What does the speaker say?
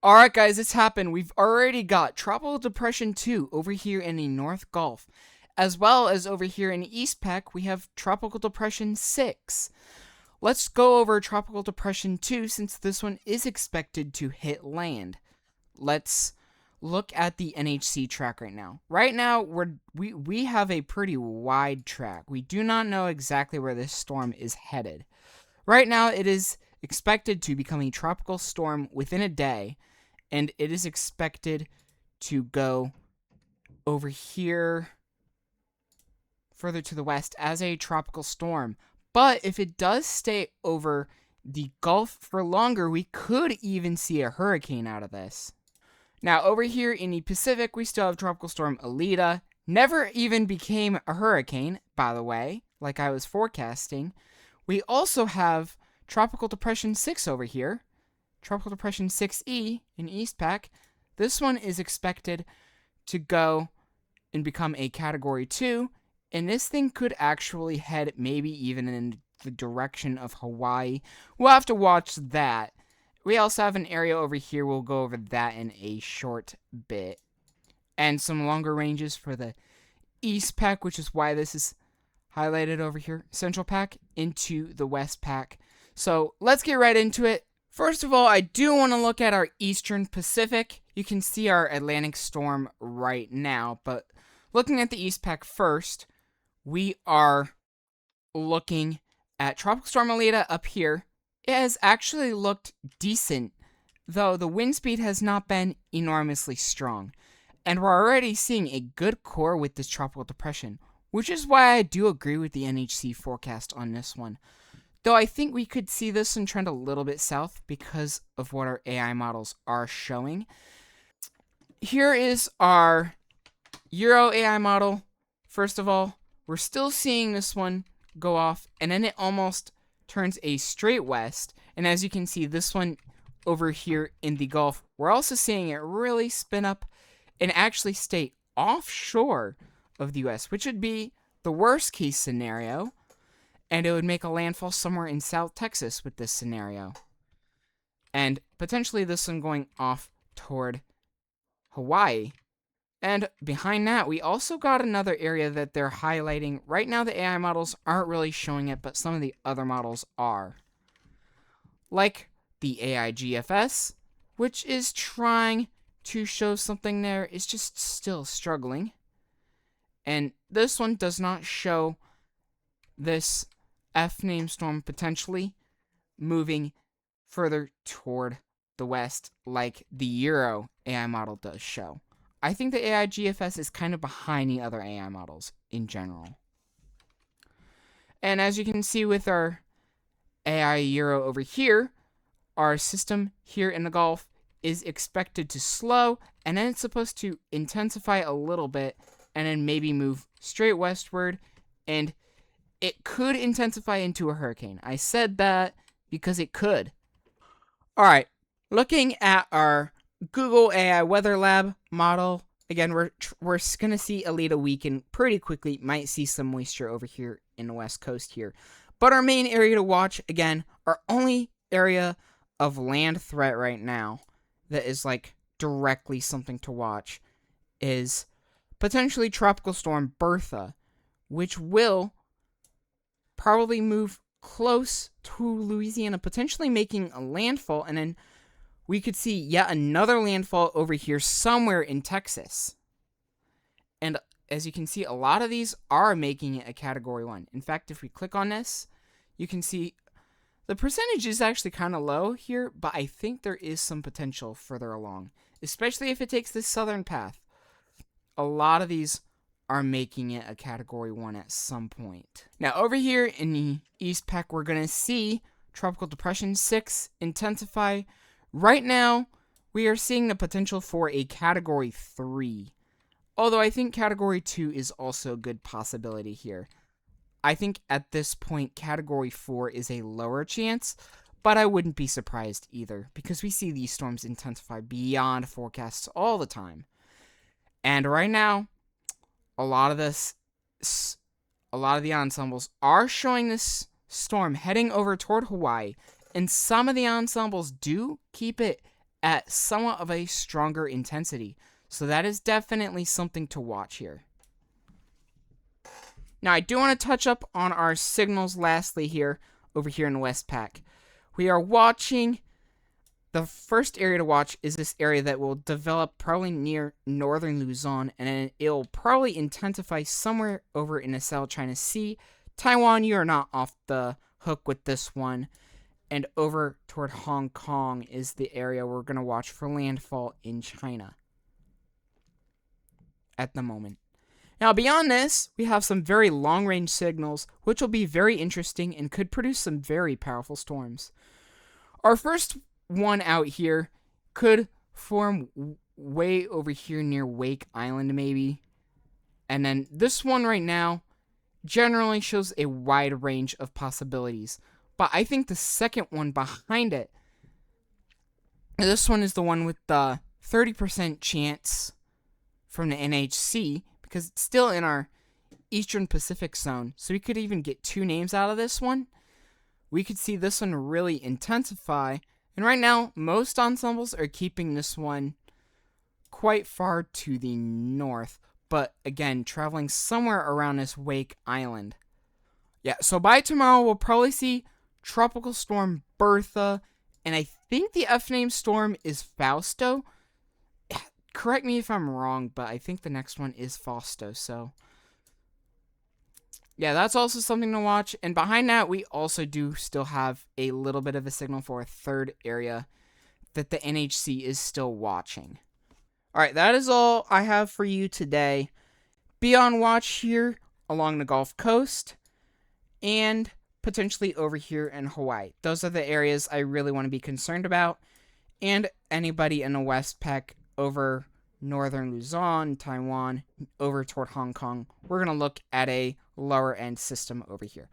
Alright guys, it's happened. We've already got Tropical Depression 2 over here in the North Gulf. As well as over here in East Pac, we have Tropical Depression 6. Let's go over Tropical Depression 2 since this one is expected to hit land. Let's look at the NHC track right now. Right now, we have a pretty wide track. We do not know exactly where this storm is headed. Right now, it is expected to become a tropical storm within a day, and it is expected to go over here further to the west as a tropical storm. But if it does stay over the Gulf for longer, we could even see a hurricane out of this. Now, over here in the Pacific, we still have Tropical Storm Alita. Never even became a hurricane, by the way, like I was forecasting. We also have Tropical Depression 6 over here. Tropical Depression 6E in East Pac. This one is expected to go and become a Category 2. And this thing could actually head maybe even in the direction of Hawaii. We'll have to watch that. We also have an area over here. We'll go over that in a short bit. And some longer ranges for the East Pac, which is why this is highlighted over here. Central Pac into the West Pac. So let's get right into it. First of all, I do want to look at our Eastern Pacific. You can see our Atlantic storm right now. But looking at the East Pac first, we are looking at Tropical Storm Alita up here. It has actually looked decent, though the wind speed has not been enormously strong. And we're already seeing a good core with this tropical depression, which is why I do agree with the NHC forecast on this one. Though I think we could see this one trend a little bit south because of what our AI models are showing. Here is our Euro AI model. First of all, we're still seeing this one go off, and then it almost turns a straight west. And as you can see, this one over here in the Gulf, we're also seeing it really spin up and actually stay offshore of the US, which would be the worst case scenario. And it would make a landfall somewhere in South Texas with this scenario. And potentially this one going off toward Hawaii. And behind that, we also got another area that they're highlighting. Right now, the AI models aren't really showing it, but some of the other models are. Like the AI GFS, which is trying to show something there. It's just still struggling. And this one does not show this F-name storm potentially moving further toward the west like the Euro AI model does show. I think the AI GFS is kind of behind the other AI models in general. And as you can see with our AI Euro over here, our system here in the Gulf is expected to slow, and then it's supposed to intensify a little bit, and then maybe move straight westward, and it could intensify into a hurricane. I said that because it could. Alright, looking at our Google AI Weather Lab model. Again, we're going to see Alita weaken pretty quickly. Might see some moisture over here in the west coast here. But our main area to watch, again, our only area of land threat right now that is like directly something to watch is potentially Tropical Storm Bertha, which will probably move close to Louisiana, potentially making a landfall, and then we could see yet another landfall over here somewhere in Texas. And as you can see, a lot of these are making it a Category 1. In fact, if we click on this, you can see the percentage is actually kind of low here, but I think there is some potential further along, especially if it takes this southern path. A lot of these are making it a Category 1 at some point. Now, over here in the East Pac, we're going to see Tropical Depression 6 intensify. Right now, we are seeing the potential for a Category 3. Although I think Category 2 is also a good possibility here. I think at this point, Category 4 is a lower chance, but I wouldn't be surprised either, because we see these storms intensify beyond forecasts all the time. And right now, a lot of the ensembles are showing this storm heading over toward Hawaii, and some of the ensembles do keep it at somewhat of a stronger intensity. So that is definitely something to watch here. Now, I do want to touch up on our signals lastly here, over here in Westpac. We are watching, the first area to watch is this area that will develop probably near northern Luzon, and it'll probably intensify somewhere over in the South China Sea. Taiwan, you are not off the hook with this one. And over toward Hong Kong is the area we're going to watch for landfall in China at the moment. Now, beyond this, we have some very long-range signals, which will be very interesting and could produce some very powerful storms. Our first one out here could form way over here near Wake Island, maybe. And then this one right now generally shows a wide range of possibilities. But I think the second one behind it, this one is the one with the 30% chance from the NHC, because it's still in our Eastern Pacific zone. So we could even get 2 names out of this one. We could see this one really intensify. And right now, most ensembles are keeping this one quite far to the north. But again, traveling somewhere around this Wake Island. Yeah, so by tomorrow, we'll probably see Tropical Storm Bertha. And I think the F-name storm is Fausto. Correct me if I'm wrong, but I think the next one is Fausto, so yeah, that's also something to watch. And behind that, we also do still have a little bit of a signal for a third area that the NHC is still watching. Alright, that is all I have for you today. Be on watch here along the Gulf Coast and potentially over here in Hawaii. Those are the areas I really want to be concerned about. And anybody in the Westpac over northern Luzon, Taiwan, over toward Hong Kong. We're going to look at a lower end system over here.